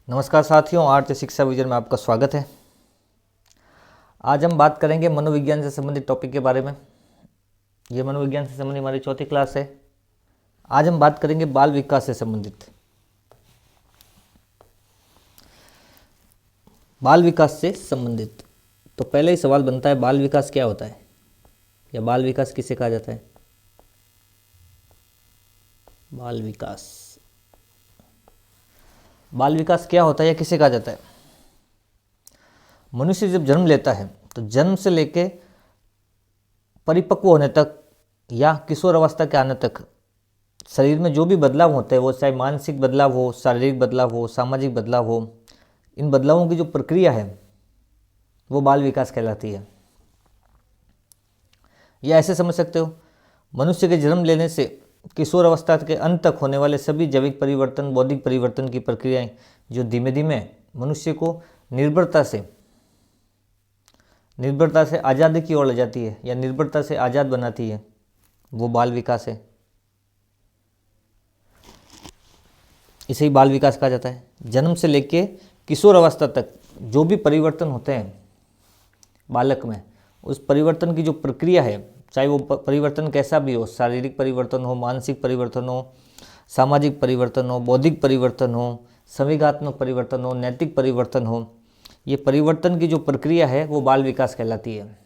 नमस्कार साथियों, आर्थ शिक्षा विजन में आपका स्वागत है। आज हम बात करेंगे मनोविज्ञान से संबंधित टॉपिक के बारे में। ये मनोविज्ञान से संबंधित हमारी चौथी क्लास है। आज हम बात करेंगे बाल विकास से संबंधित। बाल विकास से संबंधित तो पहले ही सवाल बनता है, बाल विकास क्या होता है या बाल विकास किसे कहा जाता है? बाल विकास क्या होता है या किसे कहा जाता है? मनुष्य जब जन्म लेता है तो जन्म से लेके परिपक्व होने तक या किशोर अवस्था के आने तक शरीर में जो भी बदलाव होते हैं, वो चाहे मानसिक बदलाव हो, शारीरिक बदलाव हो, सामाजिक बदलाव हो, इन बदलावों की जो प्रक्रिया है वो बाल विकास कहलाती है। या ऐसे समझ सकते हो, मनुष्य के जन्म लेने से किशोर अवस्था के अंत तक होने वाले सभी जैविक परिवर्तन, बौद्धिक परिवर्तन की प्रक्रियाएं जो धीमे धीमे मनुष्य को निर्भरता से आज़ादी की ओर ले जाती है या निर्भरता से आज़ाद बनाती है, वो बाल विकास है। इसे ही बाल विकास कहा जाता है। जन्म से लेके किशोर अवस्था तक जो भी परिवर्तन होते हैं बालक में, उस परिवर्तन की जो प्रक्रिया है, चाहे वो परिवर्तन कैसा भी हो, शारीरिक परिवर्तन हो, मानसिक परिवर्तन हो, सामाजिक परिवर्तन हो, बौद्धिक परिवर्तन हो, संवेगात्मक परिवर्तन हो, नैतिक परिवर्तन हो, ये परिवर्तन की जो प्रक्रिया है वो बाल विकास कहलाती है।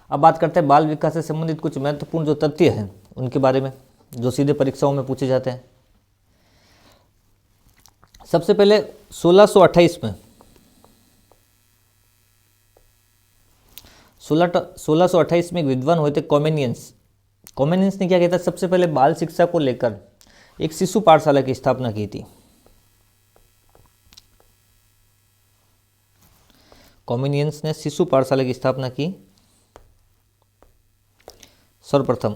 अब बात करते हैं बाल विकास से संबंधित कुछ महत्वपूर्ण जो तथ्य हैं उनके बारे में, जो सीधे परीक्षाओं में पूछे जाते हैं। सबसे पहले 1628 में 1628 में एक विद्वान हुए थे कॉमेनियंस ने क्या किया था, सबसे पहले बाल शिक्षा को लेकर एक शिशु पाठशाला की स्थापना की थी। कॉमेनियंस ने शिशु पाठशाला की स्थापना की सर्वप्रथम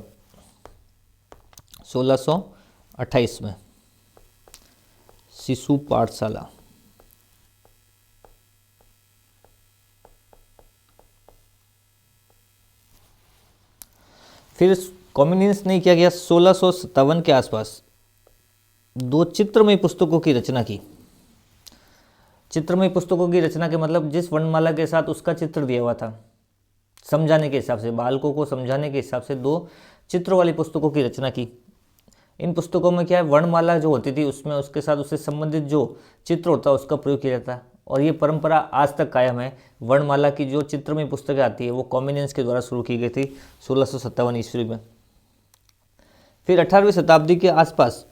1628 में शिशु पाठशाला। फिर कॉमेनियंस ने क्या किया, 1657 के आसपास दो चित्रमयी पुस्तकों की रचना की। चित्रमयी पुस्तकों की रचना के मतलब जिस वर्णमाला के साथ उसका चित्र दिया हुआ था, समझाने के हिसाब से, बालकों को समझाने के हिसाब से दो चित्र वाली पुस्तकों की रचना की। इन पुस्तकों में क्या है, वर्णमाला जो होती थी उसमें उसके साथ उससे संबंधित जो चित्र होता है उसका प्रयोग किया जाता है, और ये परंपरा आज तक कायम है। वर्णमाला की जो चित्रमयी पुस्तकें आती है वो कॉमेनियंस के द्वारा शुरू की गई थी 1657 ईस्वी में। फिर 18वीं शताब्दी के आसपास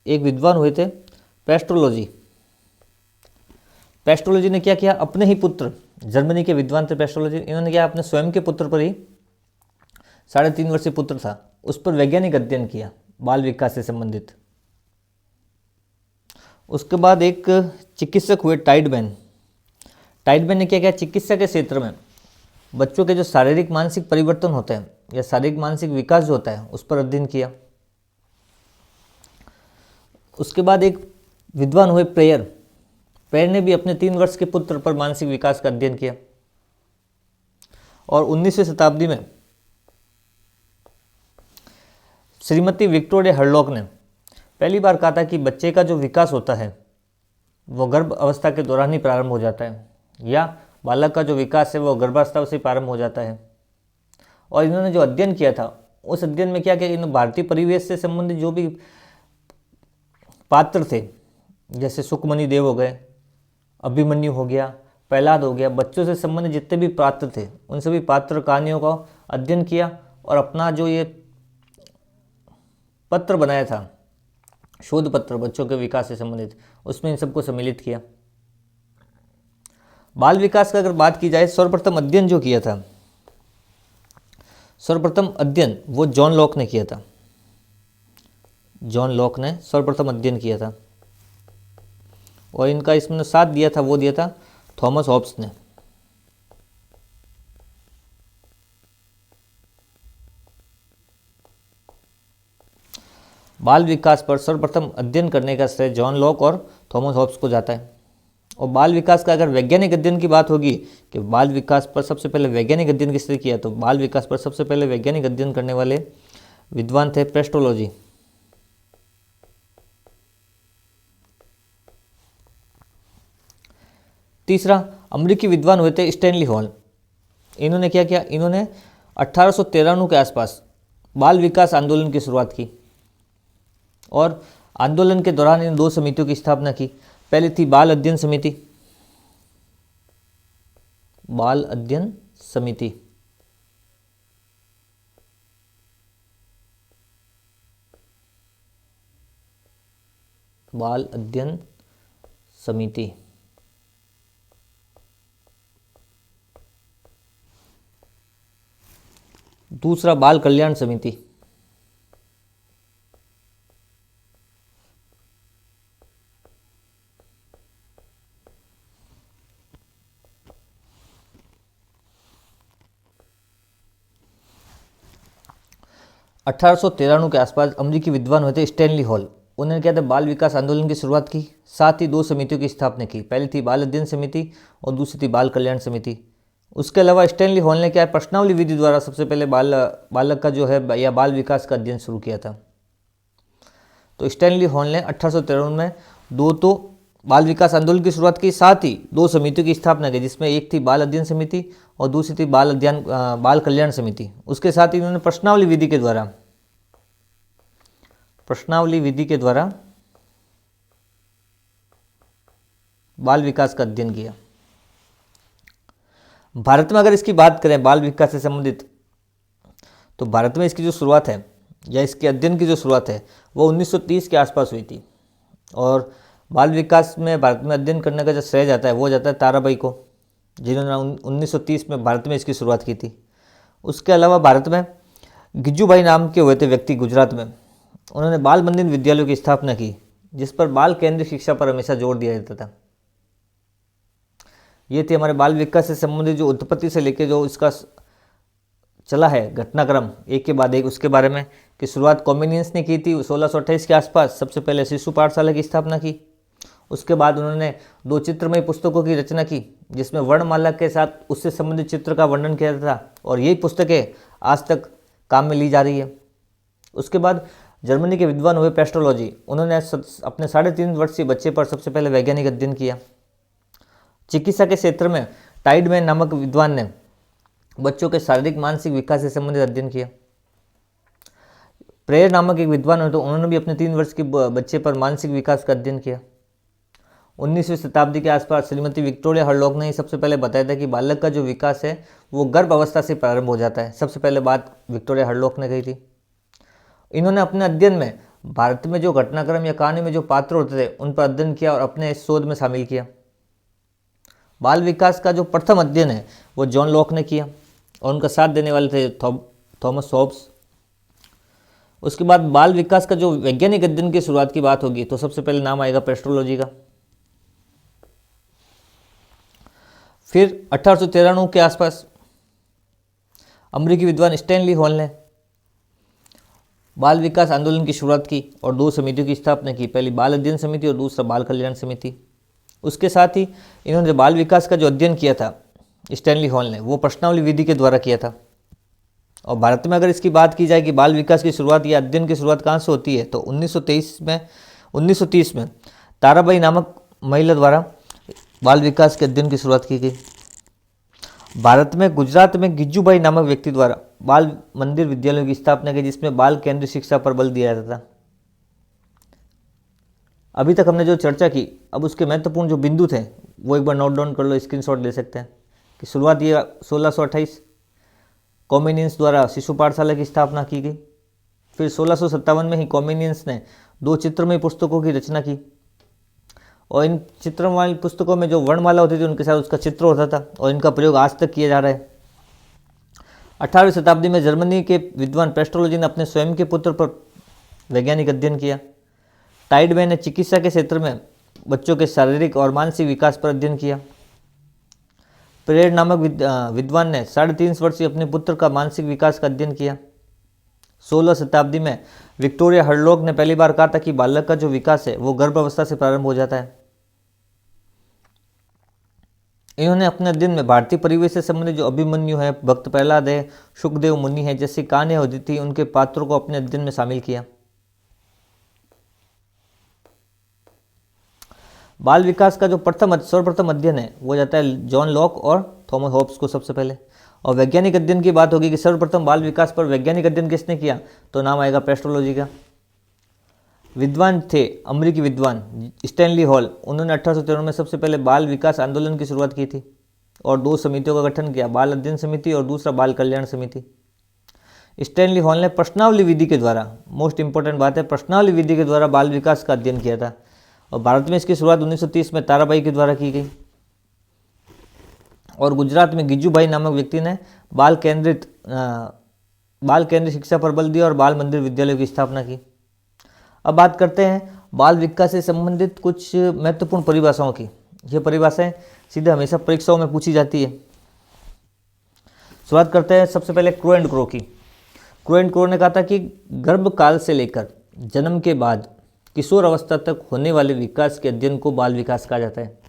एक विद्वान हुए थे पेस्ट्रोलॉजी ने क्या किया, अपने ही पुत्र, जर्मनी के विद्वान थे पेस्ट्रोलॉजी, इन्होंने क्या अपने स्वयं के पुत्र पर ही 3.5 वर्षीय पुत्र था, उस पर वैज्ञानिक अध्ययन किया बाल विकास से संबंधित। उसके बाद एक चिकित्सक हुए टाइडमैन ने क्या किया, चिकित्सा के क्षेत्र में बच्चों के जो शारीरिक मानसिक परिवर्तन होते हैं या शारीरिक मानसिक विकास जो होता है उस पर अध्ययन किया। उसके बाद एक विद्वान हुए प्रेयर ने भी अपने 3 वर्ष के पुत्र पर मानसिक विकास का अध्ययन किया। और 19वीं शताब्दी में श्रीमती विक्टोरिया हर्लॉक ने पहली बार कहा था कि बच्चे का जो विकास होता है वो गर्भ अवस्था के दौरान ही प्रारंभ हो जाता है, या बालक का जो विकास है वो गर्भावस्था से प्रारंभ हो जाता है। और इन्होंने जो अध्ययन किया था उस अध्ययन में क्या किया, इन भारतीय परिवेश से संबंधित जो भी पात्र थे, जैसे सुखमणि देव हो गए, अभिमन्यु हो गया, प्रहलाद हो गया, बच्चों से संबंधित जितने भी पात्र थे उन सभी पात्र कहानियों का अध्ययन किया और अपना जो ये पत्र बनाया था, शोध पत्र बच्चों के विकास से संबंधित, उसमें इन सबको सम्मिलित किया। बाल विकास का अगर बात की जाए, सर्वप्रथम अध्ययन जो किया था, सर्वप्रथम अध्ययन वो जॉन लॉक ने किया था। जॉन लॉक ने सर्वप्रथम अध्ययन किया था, और इनका इसमें साथ दिया था वो दिया था थॉमस हॉब्स ने। बाल विकास पर सर्वप्रथम अध्ययन करने का श्रेय जॉन लॉक और थॉमस हॉब्स को जाता है। और बाल विकास का अगर वैज्ञानिक अध्ययन की बात होगी कि बाल विकास पर सबसे पहले वैज्ञानिक अध्ययन किसने किया, तो बाल विकास पर सबसे पहले वैज्ञानिक अध्ययन करने वाले विद्वान थे पेस्ट्रोलॉजी। तीसरा, अमेरिकी विद्वान हुए थे स्टैनली हॉल। इन्होंने क्या किया, इन्होंने 1893 के आसपास बाल विकास आंदोलन की शुरुआत की और आंदोलन के दौरान इन 2 समितियों की स्थापना की। पहली थी बाल अध्ययन समिति, बाल अध्ययन समिति। बाल अध्ययन समिति। दूसरा, बाल कल्याण समिति। (1893) के आसपास अमेरिकी विद्वान हुए थे स्टैनली हॉल। उन्होंने क्या था, बाल विकास आंदोलन की शुरुआत की, साथ ही 2 समितियों की स्थापना की। पहली थी बाल अध्ययन समिति और दूसरी थी बाल कल्याण समिति। उसके अलावा स्टैनली हॉल ने क्या है, प्रश्नावली विधि द्वारा सबसे पहले बालक का जो है या बाल विकास का अध्ययन शुरू किया था। तो स्टैनली हॉल ने 1893 में 2 तो बाल विकास आंदोलन की शुरुआत की, साथ ही 2 समितियों की स्थापना की, जिसमें एक थी बाल अध्ययन समिति और दूसरी थी बाल कल्याण समिति। उसके साथ ही उन्होंने प्रश्नावली विधि के द्वारा बाल विकास का अध्ययन किया। भारत में अगर इसकी बात करें बाल विकास से संबंधित, तो भारत में इसकी जो शुरुआत है या इसके अध्ययन की जो शुरुआत है वो 1930 के आसपास हुई थी। और बाल विकास में भारत में अध्ययन करने का जो श्रेय जाता है वो जाता है ताराबाई को, जिन्होंने 1930 में भारत में इसकी शुरुआत की थी। उसके अलावा भारत में गिज्जूभाई नाम के हुए थे व्यक्ति गुजरात में, उन्होंने बाल मंदिर विद्यालयों की स्थापना की, जिस पर बाल केंद्रीय शिक्षा पर हमेशा जोर दिया जाता था। ये थी हमारे बाल विकास से संबंधित जो उत्पत्ति से लेकर जो इसका चला है घटनाक्रम एक के बाद एक, उसके बारे में कि शुरुआत कॉम्युनियंस ने की थी 1628 के आसपास। सबसे पहले शिशु पाठशाला की स्थापना की। उसके बाद उन्होंने 2 चित्रमय पुस्तकों की रचना की, जिसमें वर्णमाला के साथ उससे संबंधित चित्र का वर्णन किया था, और यही पुस्तकें आज तक काम में ली जा रही है। उसके बाद जर्मनी के विद्वान हुए पेस्ट्रोलॉजी। उन्होंने अपने 3.5 वर्षीय बच्चे पर सबसे पहले वैज्ञानिक अध्ययन किया। चिकित्सा के क्षेत्र में टाइडमैन नामक विद्वान ने बच्चों के शारीरिक मानसिक विकास से संबंधित अध्ययन किया। प्रेयर नामक एक विद्वान हुए, तो उन्होंने भी अपने 3 वर्ष के बच्चे पर मानसिक विकास का अध्ययन किया। 19वीं शताब्दी के आसपास श्रीमती विक्टोरिया हरलॉक ने सबसे पहले बताया था कि बालक का जो विकास है वो गर्भ अवस्था से प्रारंभ हो जाता है। सबसे पहले बात विक्टोरिया हरलॉक ने कही थी। इन्होंने अपने अध्ययन में भारत में जो घटनाक्रम या कहानी में जो पात्र होते थे उन पर अध्ययन किया और अपने इस शोध में शामिल किया। बाल विकास का जो प्रथम अध्ययन है वो जॉन लॉक ने किया और उनका साथ देने वाले थे थॉमस हॉब्स। उसके बाद बाल विकास का जो वैज्ञानिक अध्ययन की शुरुआत की बात होगी तो सबसे पहले नाम आएगा पेस्ट्रोलॉजी का। फिर 1893 के आसपास अमेरिकी विद्वान स्टैनली हॉल ने बाल विकास आंदोलन की शुरुआत की और 2 समितियों की स्थापना की, पहली बाल अध्ययन समिति और दूसरा बाल कल्याण समिति। उसके साथ ही इन्होंने बाल विकास का जो अध्ययन किया था स्टैनली हॉल ने वो प्रश्नावली विधि के द्वारा किया था। और भारत में अगर इसकी बात की जाए कि बाल विकास की शुरुआत या अध्ययन की शुरुआत कहाँ से होती है तो 1930 में ताराबाई नामक महिला द्वारा बाल विकास के अध्ययन की शुरुआत की गई। भारत में गुजरात में गिज्जूभाई नामक व्यक्ति द्वारा बाल मंदिर विद्यालयों की स्थापना की, जिसमें बाल केंद्रीय शिक्षा पर बल दिया जाता था। अभी तक हमने जो चर्चा की, अब उसके महत्वपूर्ण जो बिंदु थे वो एक बार नोट डाउन कर लो, स्क्रीनशॉट ले सकते हैं। कि शुरुआत ये 1628 कॉम्युनियंस द्वारा शिशु पाठशाला की स्थापना की गई। फिर 1657 में ही कॉम्युनियंस ने 2 चित्रमय पुस्तकों की रचना की और इन चित्रमय पुस्तकों में जो वर्णमाला होती थी उनके साथ उसका चित्र होता था और इनका प्रयोग आज तक किया जा रहा है। 18वीं शताब्दी में जर्मनी के विद्वान पेस्ट्रोलॉजी ने अपने स्वयं के पुत्र पर वैज्ञानिक अध्ययन किया। टाइडमैन ने चिकित्सा के क्षेत्र में बच्चों के शारीरिक और मानसिक विकास पर अध्ययन किया। प्रेयर नामक विद्वान ने 3.5 वर्षीय अपने पुत्र का मानसिक विकास का अध्ययन किया। 16 शताब्दी में विक्टोरिया हरलॉक ने पहली बार कहा था कि बालक का जो विकास है वो गर्भ अवस्था से प्रारंभ हो जाता है। इन्होंने अपने अध्ययन में भारतीय परिवेश से संबंधित जो अभिमन्यु है, भक्त प्रहलाद है, सुखदेव मुनि है जैसी कहानियां होती थी उनके पात्रों को अपने अध्ययन में शामिल किया। बाल विकास का जो सर्वप्रथम अध्ययन है वो जाता है जॉन लॉक और थॉमस हॉब्स को सबसे पहले। और वैज्ञानिक अध्ययन की बात होगी कि सर्वप्रथम बाल विकास पर वैज्ञानिक अध्ययन किसने किया, तो नाम आएगा पेस्ट्रोलॉजी का। विद्वान थे अमेरिकी विद्वान स्टैनली हॉल, उन्होंने 1893 में सबसे पहले बाल विकास आंदोलन की शुरुआत की थी और 2 समितियों का गठन किया, बाल अध्ययन समिति और दूसरा बाल कल्याण समिति। स्टैनली हॉल ने प्रश्नावली विधि के द्वारा, मोस्ट इंपॉर्टेंट बात है, प्रश्नावली विधि के द्वारा बाल विकास का अध्ययन किया था और भारत में इसकी शुरुआत 1930 में ताराबाई के द्वारा की गई। और गुजरात में गिजुभाई नामक व्यक्ति ने बाल केंद्रित शिक्षा पर बल दिया और बाल मंदिर विद्यालयों की स्थापना की। अब बात करते हैं बाल विकास से संबंधित कुछ महत्वपूर्ण परिभाषाओं की। ये परिभाषाएं सीधे हमेशा परीक्षाओं में पूछी जाती है। शुरुआत करते हैं सबसे पहले क्रो एंड क्रो की। क्रो एंड क्रो ने कहा था कि गर्भकाल से लेकर जन्म के बाद किशोर अवस्था तक होने वाले विकास के अध्ययन को बाल विकास कहा जाता है।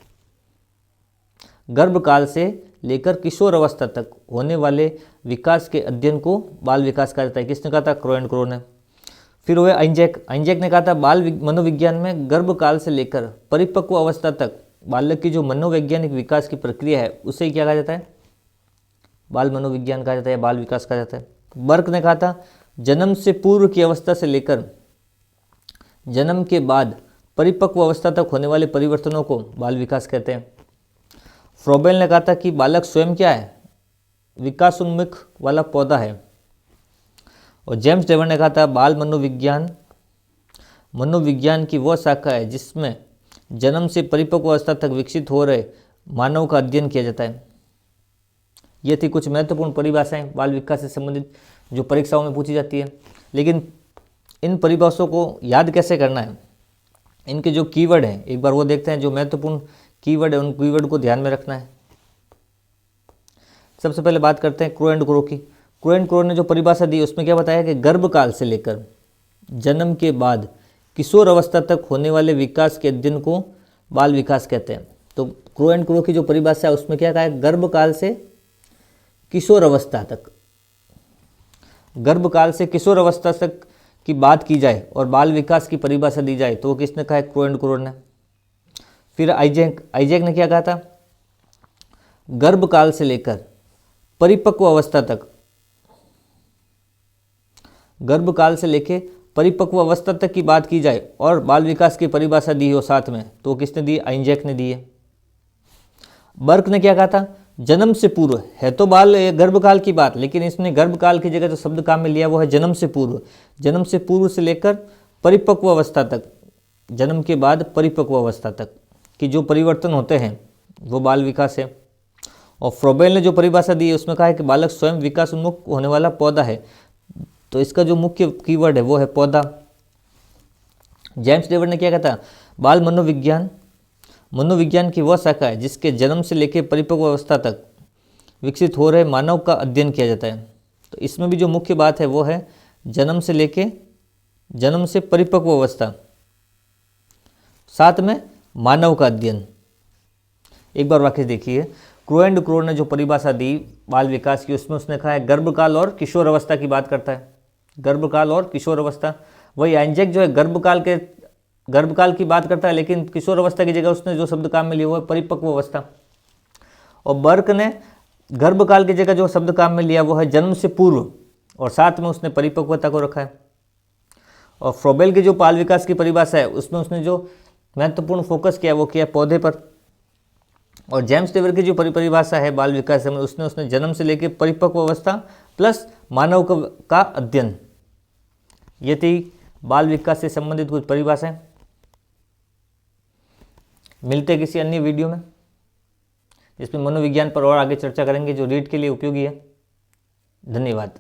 गर्भकाल से लेकर किशोर अवस्था तक होने वाले विकास के अध्ययन को बाल विकास कहा जाता है। किसने कहा था, क्रो एंड क्रो ने। फिर हुए आइंजैक ने कहा था बाल मनोविज्ञान में गर्भकाल से लेकर परिपक्व अवस्था तक बालक की जो मनोवैज्ञानिक विकास की प्रक्रिया है उसे क्या कहा जाता है, बाल मनोविज्ञान कहा जाता है, बाल विकास कहा जाता है। बर्क ने कहा था जन्म से पूर्व की अवस्था से लेकर जन्म के बाद परिपक्व अवस्था तक होने वाले परिवर्तनों को बाल विकास कहते हैं। फ्रोबेल ने कहा था कि बालक स्वयं क्या है, विकास उन्मुख वाला पौधा है। और जेम्स डेवर ने कहा था बाल मनोविज्ञान की वह शाखा है जिसमें जन्म से परिपक्व अवस्था तक विकसित हो रहे मानव का अध्ययन किया जाता है। ये थी कुछ महत्वपूर्ण परिभाषाएं बाल विकास से संबंधित जो परीक्षाओं में पूछी जाती है। लेकिन इन परिभाषाओं को याद कैसे करना है, इनके जो कीवर्ड हैं एक बार वो देखते हैं। जो महत्वपूर्ण कीवर्ड है उन कीवर्ड को ध्यान में रखना है। सबसे पहले बात करते हैं क्रो एंड क्रो की। क्रो एंड क्रो ने जो परिभाषा दी उसमें क्या बताया कि गर्भकाल से लेकर जन्म के बाद किशोर अवस्था तक होने वाले विकास के अध्ययन को बाल विकास कहते हैं। तो क्रो एंड क्रो की जो परिभाषा है उसमें क्या कहा है, गर्भकाल से किशोर अवस्था तक, गर्भकाल से किशोर अवस्था तक की बात की जाए और बाल विकास की परिभाषा दी जाए तो वो किसने कहा है, क्रो एंड क्रो ने। फिर आइजैक ने क्या कहा था, गर्भकाल से लेकर परिपक्व अवस्था तक, गर्भकाल से लेकर परिपक्व अवस्था तक की बात की जाए और बाल विकास की परिभाषा दी हो साथ में तो किसने दी, आइजैक ने दी है। बर्क ने क्या कहा था, जन्म से पूर्व है तो बाल गर्भकाल की बात, लेकिन इसने गर्भकाल की जगह जो शब्द काम में लिया वो है जन्म से पूर्व। जन्म से पूर्व से लेकर परिपक्व अवस्था तक, जन्म के बाद परिपक्व अवस्था तक कि जो परिवर्तन होते हैं वो बाल विकास है। और फ्रोबेल ने जो परिभाषा दी है उसमें कहा है कि बालक स्वयं विकास उन्मुख होने वाला पौधा है। तो इसका जो मुख्य कीवर्ड है वो है पौधा। जेम्स डेवर ने क्या कहा था, बाल मनोविज्ञान की वह शाखा है जिसके जन्म से लेकर परिपक्व अवस्था तक विकसित हो रहे मानव का अध्ययन किया जाता है। तो इसमें भी जो मुख्य बात है वो है जन्म से परिपक्व अवस्था, साथ में मानव का अध्ययन। एक बार वाक्य देखिए, क्रो एंड क्रो ने जो परिभाषा दी बाल विकास की उसमें उसने कहा है गर्भकाल और किशोर अवस्था की बात करता है, गर्भकाल और किशोर अवस्था। वही आइजैक जो है गर्भकाल की बात करता है, लेकिन किशोर अवस्था की जगह उसने जो शब्द काम में लिया वो है परिपक्व अवस्था। और बर्क ने गर्भकाल की जगह जो शब्द काम में लिया वो है जन्म से पूर्व और साथ में उसने परिपक्वता को रखा है। और फ्रोबेल की जो बाल विकास की परिभाषा है उसमें उसने जो महत्वपूर्ण फोकस किया वो किया पौधे पर। और जेम्स डेवर की जो परिभाषा है बाल विकास में उसने जन्म से लेकर परिपक्व अवस्था प्लस मानव का अध्ययन। ये थी बाल विकास से संबंधित कुछ परिभाषाएं। मिलते हैं किसी अन्य वीडियो में जिसमें मनोविज्ञान पर और आगे चर्चा करेंगे जो रीट के लिए उपयोगी है। धन्यवाद।